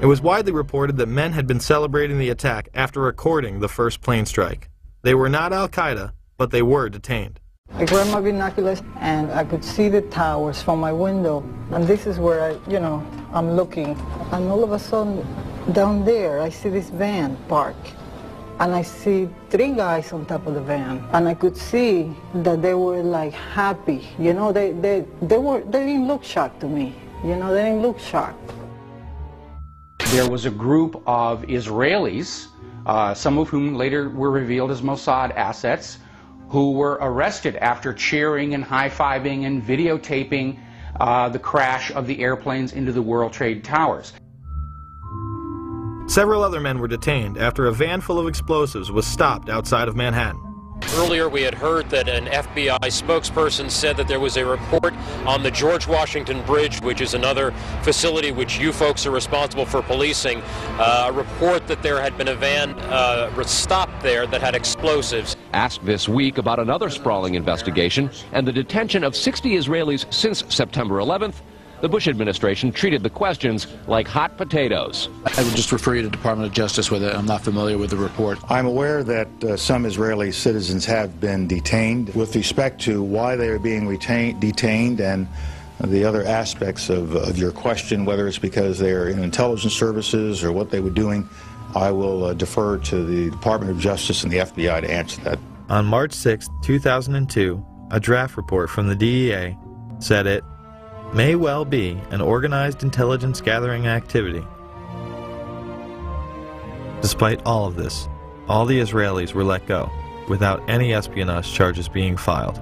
It was widely reported that men had been celebrating the attack after recording the first plane strike. They were not Al-Qaeda, but they were detained. I grabbed my binoculars and I could see the towers from my window. And this is where I'm looking. And all of a sudden, down there, I see this van park. And I see 3 guys on top of the van. And I could see that they were like happy. You know, they didn't look shocked to me. You know, they didn't look shocked. There was a group of Israelis, some of whom later were revealed as Mossad assets, who were arrested after cheering and high-fiving and videotaping the crash of the airplanes into the World Trade Towers. Several other men were detained after a van full of explosives was stopped outside of Manhattan. Earlier we had heard that an FBI spokesperson said that there was a report on the George Washington Bridge, which is another facility which you folks are responsible for policing, a report that there had been a van stopped there that had explosives. Asked this week about another sprawling investigation and the detention of 60 Israelis since September 11th, the Bush administration treated the questions like hot potatoes. I would just refer you to the Department of Justice with it. I'm not familiar with the report. I'm aware that some Israeli citizens have been detained. With respect to why they are being detained and the other aspects of your question, whether it's because they are in intelligence services or what they were doing, I will defer to the Department of Justice and the FBI to answer that. On March 6, 2002, a draft report from the DEA said it may well be an organized intelligence gathering activity. Despite all of this, all the Israelis were let go without any espionage charges being filed.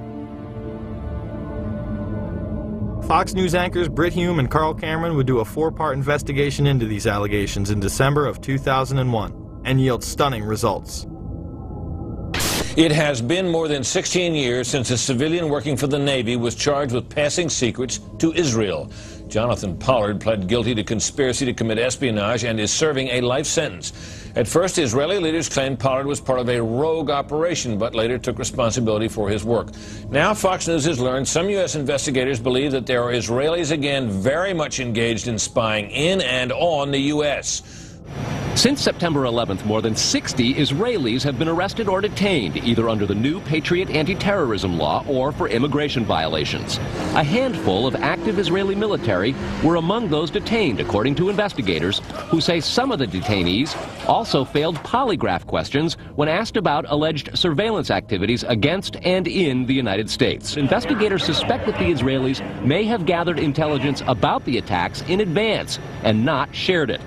Fox News anchors Brit Hume and Carl Cameron would do a 4-part investigation into these allegations in December of 2001 and yield stunning results. It has been more than 16 years since a civilian working for the Navy was charged with passing secrets to Israel. Jonathan Pollard pled guilty to conspiracy to commit espionage and is serving a life sentence. At first, Israeli leaders claimed Pollard was part of a rogue operation, but later took responsibility for his work. Now, Fox News has learned some U.S. investigators believe that there are Israelis again very much engaged in spying in and on the U.S. Since September 11th, more than 60 Israelis have been arrested or detained, either under the new Patriot anti-terrorism law or for immigration violations. A handful of active Israeli military were among those detained, according to investigators, who say some of the detainees also failed polygraph questions when asked about alleged surveillance activities against and in the United States. Investigators suspect that the Israelis may have gathered intelligence about the attacks in advance and not shared it.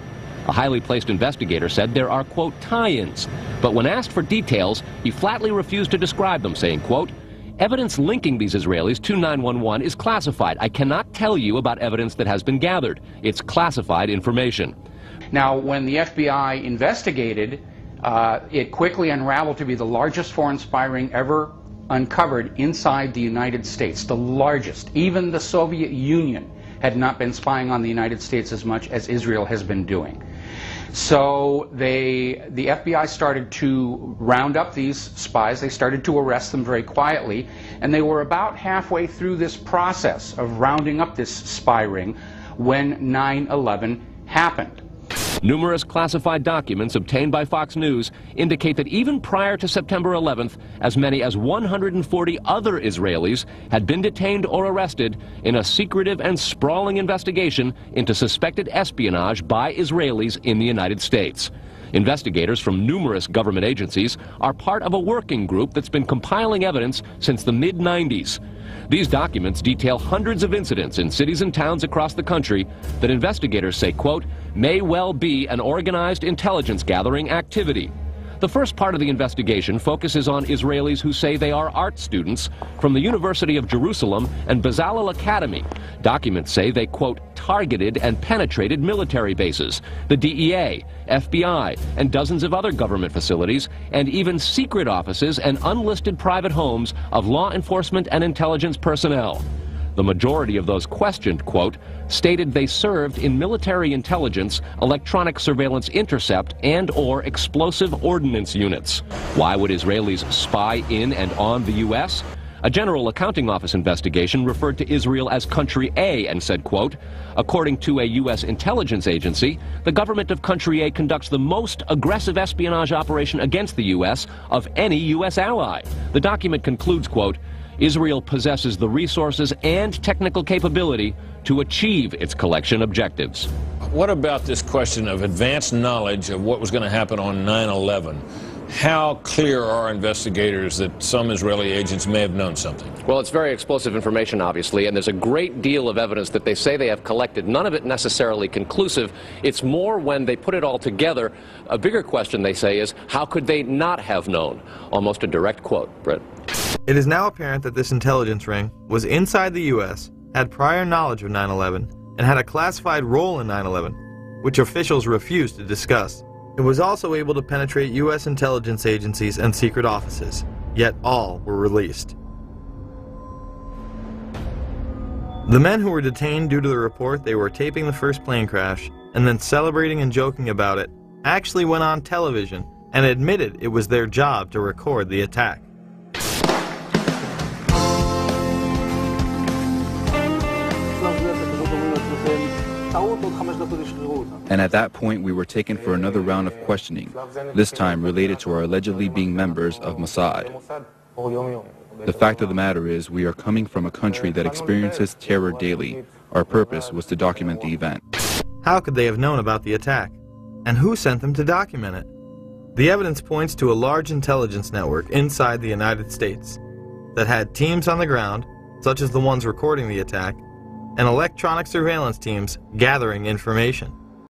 A highly placed investigator said there are, quote, tie-ins, but when asked for details, he flatly refused to describe them, saying, quote, evidence linking these Israelis to 911 is classified. I cannot tell you about evidence that has been gathered. It's classified information. Now, when the FBI investigated, it quickly unraveled to be the largest foreign spy ring ever uncovered inside the United States, the largest. Even the Soviet Union had not been spying on the United States as much as Israel has been doing. So the FBI started to round up these spies. They started to arrest them very quietly, and they were about halfway through this process of rounding up this spy ring when 9/11 happened. Numerous classified documents obtained by Fox News indicate that even prior to September 11th, as many as 140 other Israelis had been detained or arrested in a secretive and sprawling investigation into suspected espionage by Israelis in the United States. Investigators from numerous government agencies are part of a working group that's been compiling evidence since the mid-90s. These documents detail hundreds of incidents in cities and towns across the country that investigators say, quote, may well be an organized intelligence gathering activity. The first part of the investigation focuses on Israelis who say they are art students from the University of Jerusalem and Bezalel Academy. Documents say they, quote, targeted and penetrated military bases, the DEA, FBI, and dozens of other government facilities, and even secret offices and unlisted private homes of law enforcement and intelligence personnel. The majority of those questioned, quote, stated they served in military intelligence, electronic surveillance intercept, and/or explosive ordnance units. Why would Israelis spy in and on the U.S.? A General Accounting Office investigation referred to Israel as Country A and said, quote, according to a U.S. intelligence agency, the government of Country A conducts the most aggressive espionage operation against the U.S. of any U.S. ally. The document concludes, quote, Israel possesses the resources and technical capability to achieve its collection objectives. What about this question of advanced knowledge of what was going to happen on 9/11? How clear are investigators that some Israeli agents may have known something? Well, it's very explosive information, obviously, and there's a great deal of evidence that they say they have collected, none of it necessarily conclusive. It's more when they put it all together. A bigger question, they say, is how could they not have known? Almost a direct quote, Britt. It is now apparent that this intelligence ring was inside the U.S., had prior knowledge of 9/11, and had a classified role in 9/11, which officials refused to discuss. It was also able to penetrate U.S. intelligence agencies and secret offices, yet all were released. The men who were detained due to the report they were taping the first plane crash and then celebrating and joking about it actually went on television and admitted it was their job to record the attack. And at that point, we were taken for another round of questioning, this time related to our allegedly being members of Mossad. The fact of the matter is, we are coming from a country that experiences terror daily. Our purpose was to document the event. How could they have known about the attack? And who sent them to document it? The evidence points to a large intelligence network inside the United States that had teams on the ground, such as the ones recording the attack, and electronic surveillance teams gathering information.